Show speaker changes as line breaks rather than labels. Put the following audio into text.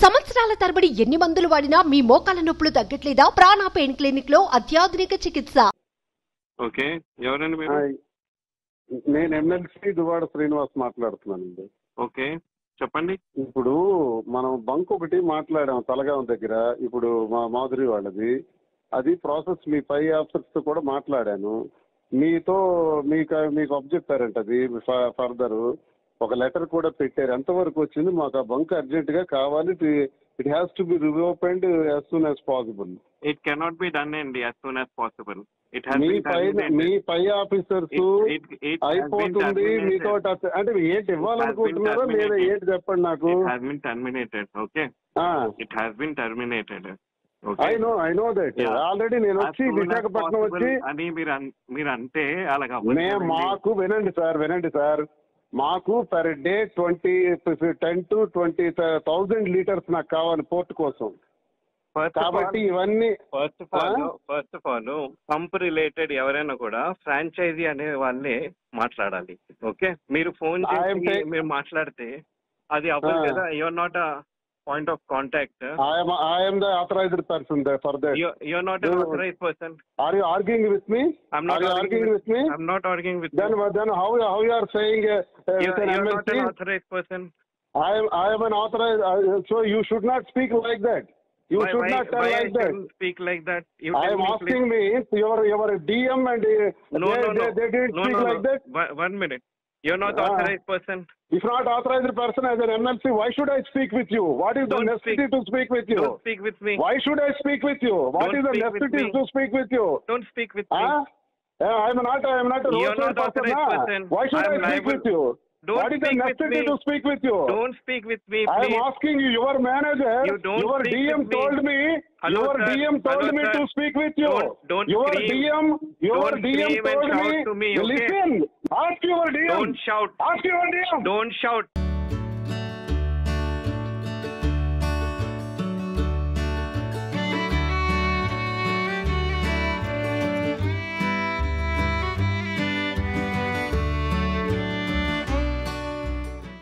సంవత్సరాల తరబడి ఎన్ని మందులు వాడినా మీ మోకాల నొప్పులు తగ్గట్లేదా? ప్రాణ పెయిన్ క్లినిక్ లో అత్యాధునిక చికిత్స.
ఓకే, ఎవరండి మీరు?
నేను ఎమ్మెల్సీ దువాడ శ్రీనివాస్ మాట్లాడుతున్నానండి.
ఓకే, చెప్పండి.
ఇప్పుడు మనం బంక్ ఒకటి మాట్లాడాం తలగాం దగ్గర, ఇప్పుడు మా మాధురి వాళ్ళది. అది ప్రాసెస్ మీ పై ఆఫీసర్స్ తో కూడా మాట్లాడాను. మీకు అబ్జెక్టారంట అది ఫర్దర్ ఒక లెటర్ కూడా పెట్టారు. ఎంతవరకు వచ్చింది? మాకు ఆ బంక్ అర్జెంట్ గా కావాలి. It has to be reopened as soon as possible.
It cannot be done అండి యాజ్ సూన్ యాజ్ పాసిబుల్.
మీ పై ఆఫీసర్స్ అయిపోతుంది మీతో అంటే ఏంటి ఇవ్వాలనుకుంటున్నారో లేదా ఏంటి చెప్పండి నాకు. I know that. ఆల్రెడీ నేను వచ్చి విశాఖపట్నం వచ్చి
అని మీరు అంటే అలాగా
వినండి సార్, మాకు పర్ డే 10 to 20,000 లీటర్స్ నాకు కావాలి పోర్ట్ కోసం. కాబట్టి ఇవన్నీ
first of all pump related ఎవరైనా కూడా ఫ్రాంచైజీ అనే వాళ్ళే మాట్లాడాలి. ఓకే, మీరు ఫోన్ చేసి మీరు మాట్లాడితే అది అవ్వదు కదా. Your not a point of contact.
I am the authorized person there for that.
You're not an authorized person.
Are you arguing with me?
I'm not arguing with me. I'm not arguing with you.
Then how you are saying
you're not an authorized person.
I am an authorized. So you should not speak like that. You should not tell like that.
Speak like that.
I am asking me your DM and they didn't speak like that.
One minute. You're not authorized person.
If not authorized person as an MLC, why should I speak with you? What is the necessity to speak with you?
Don't speak with me.
Why should I speak with you? What is the necessity to speak with you?
Don't speak with me.
I am not a
You're not authorized person.
Why should I speak with you? What is the necessity to speak with you?
Don't speak with me, please.
I am asking you, your manager, your DM told me, your DM told me to speak with you. Your DM told me, listen, ask your DM.
Don't shout.
Ask your DM.
Don't shout.